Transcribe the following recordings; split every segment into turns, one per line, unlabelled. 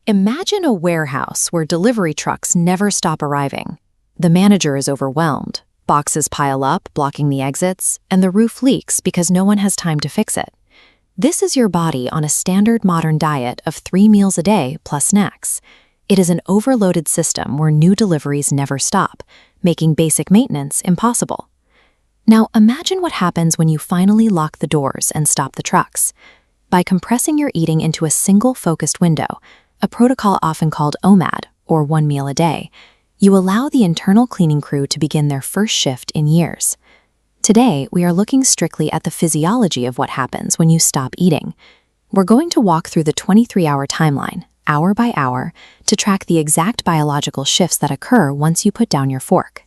Imagine a warehouse where delivery trucks never stop arriving. The manager is overwhelmed. Boxes pile up, blocking the exits, and the roof leaks because no one has time to fix it. This is your body on a standard modern diet of 3 meals a day plus snacks. It is an overloaded system where new deliveries never stop, making basic maintenance impossible. Now imagine what happens when you finally lock the doors and stop the trucks. By compressing your eating into a single focused window, a protocol often called OMAD, or 1 meal a day, you allow the internal cleaning crew to begin their first shift in years. Today, we are looking strictly at the physiology of what happens when you stop eating. We're going to walk through the 23-hour timeline, hour by hour, to track the exact biological shifts that occur once you put down your fork.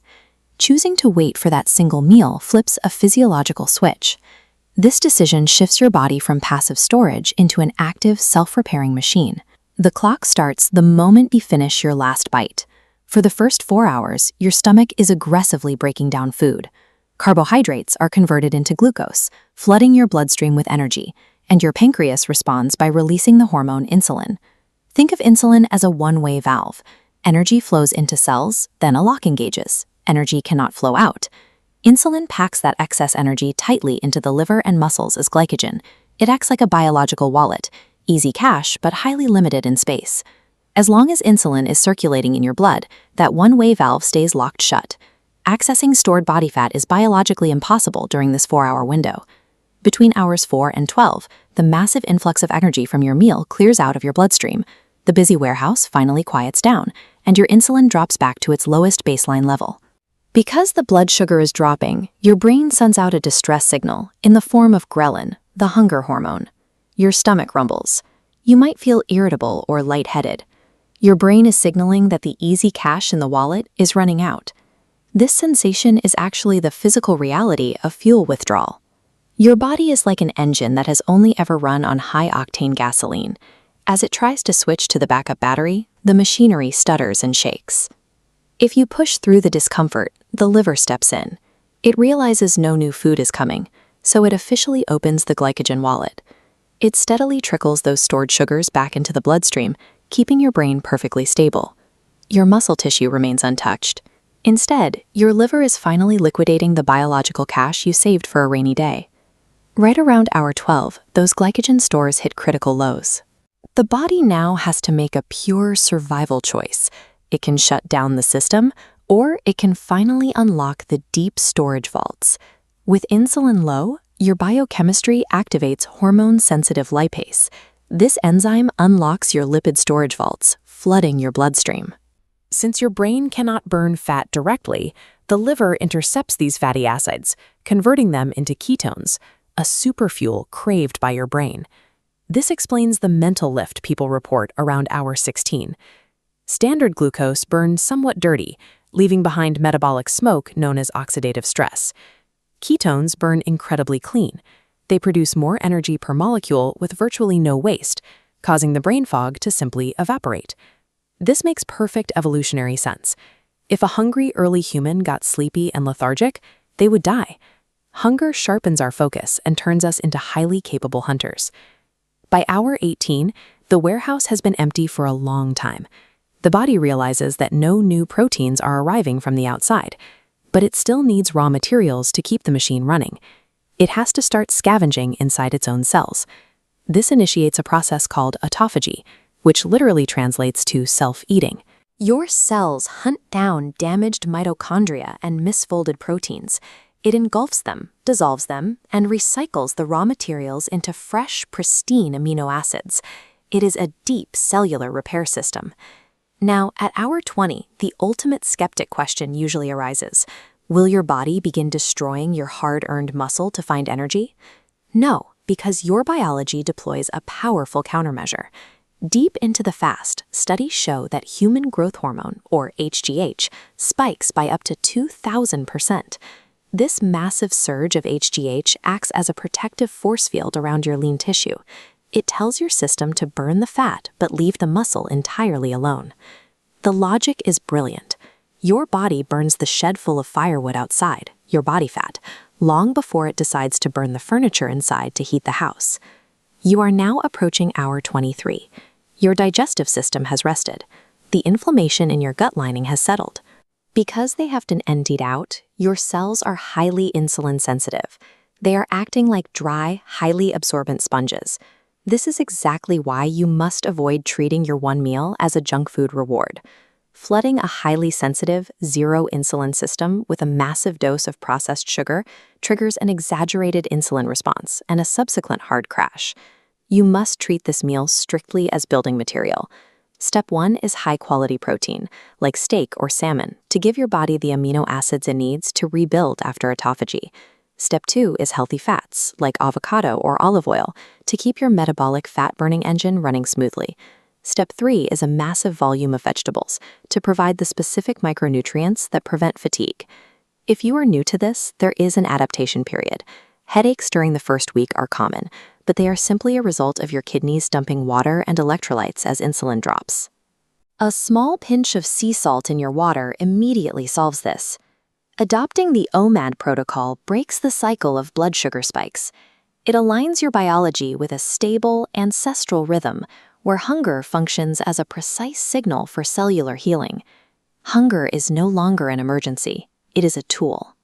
Choosing to wait for that single meal flips a physiological switch. This decision shifts your body from passive storage into an active, self-repairing machine. The clock starts the moment you finish your last bite. For the first 4 hours, your stomach is aggressively breaking down food. Carbohydrates are converted into glucose, flooding your bloodstream with energy, and your pancreas responds by releasing the hormone insulin. Think of insulin as a one-way valve. Energy flows into cells, then a lock engages. Energy cannot flow out. Insulin packs that excess energy tightly into the liver and muscles as glycogen. It acts like a biological wallet, easy cash but highly limited in space. As long as insulin is circulating in your blood, that one-way valve stays locked shut. Accessing stored body fat is biologically impossible during this 4-hour window. Between hours 4 and 12, the massive influx of energy from your meal clears out of your bloodstream. The busy warehouse finally quiets down, and your insulin drops back to its lowest baseline level. Because the blood sugar is dropping, your brain sends out a distress signal in the form of ghrelin, the hunger hormone. Your stomach rumbles. You might feel irritable or lightheaded. Your brain is signaling that the easy cash in the wallet is running out. This sensation is actually the physical reality of fuel withdrawal. Your body is like an engine that has only ever run on high-octane gasoline. As it tries to switch to the backup battery, the machinery stutters and shakes. If you push through the discomfort, the liver steps in. It realizes no new food is coming, so it officially opens the glycogen wallet. It steadily trickles those stored sugars back into the bloodstream, keeping your brain perfectly stable. Your muscle tissue remains untouched. Instead, your liver is finally liquidating the biological cash you saved for a rainy day. Right around hour 12, those glycogen stores hit critical lows. The body now has to make a pure survival choice. It can shut down the system, or it can finally unlock the deep storage vaults. With insulin low, your biochemistry activates hormone-sensitive lipase. This enzyme unlocks your lipid storage vaults, flooding your bloodstream. Since your brain cannot burn fat directly, the liver intercepts these fatty acids, converting them into ketones, a superfuel craved by your brain. This explains the mental lift people report around hour 16. Standard glucose burns somewhat dirty, leaving behind metabolic smoke known as oxidative stress. Ketones burn incredibly clean. They produce more energy per molecule with virtually no waste, causing the brain fog to simply evaporate. This makes perfect evolutionary sense. If a hungry early human got sleepy and lethargic, they would die. Hunger sharpens our focus and turns us into highly capable hunters. By hour 18, the warehouse has been empty for a long time. The body realizes that no new proteins are arriving from the outside, but it still needs raw materials to keep the machine running. It has to start scavenging inside its own cells. This initiates a process called autophagy, which literally translates to self-eating. Your cells hunt down damaged mitochondria and misfolded proteins. It engulfs them, dissolves them, and recycles the raw materials into fresh, pristine amino acids. It is a deep cellular repair system. Now, at hour 20, the ultimate skeptic question usually arises. Will your body begin destroying your hard-earned muscle to find energy? No, because your biology deploys a powerful countermeasure. Deep into the fast, studies show that human growth hormone, or HGH, spikes by up to 2,000%. This massive surge of HGH acts as a protective force field around your lean tissue. It tells your system to burn the fat but leave the muscle entirely alone. The logic is brilliant. Your body burns the shed full of firewood outside, your body fat, long before it decides to burn the furniture inside to heat the house. You are now approaching hour 23. Your digestive system has rested. The inflammation in your gut lining has settled. Because they have been emptied out, your cells are highly insulin sensitive. They are acting like dry, highly absorbent sponges. This is exactly why you must avoid treating your one meal as a junk food reward. Flooding a highly sensitive, zero insulin system with a massive dose of processed sugar triggers an exaggerated insulin response and a subsequent hard crash. You must treat this meal strictly as building material. Step 1 is high-quality protein, like steak or salmon, to give your body the amino acids it needs to rebuild after autophagy. Step 2 is healthy fats, like avocado or olive oil, to keep your metabolic fat-burning engine running smoothly. Step 3 is a massive volume of vegetables, to provide the specific micronutrients that prevent fatigue. If you are new to this, there is an adaptation period. Headaches during the first week are common, but they are simply a result of your kidneys dumping water and electrolytes as insulin drops. A small pinch of sea salt in your water immediately solves this. Adopting the OMAD protocol breaks the cycle of blood sugar spikes. It aligns your biology with a stable, ancestral rhythm, where hunger functions as a precise signal for cellular healing. Hunger is no longer an emergency, it is a tool.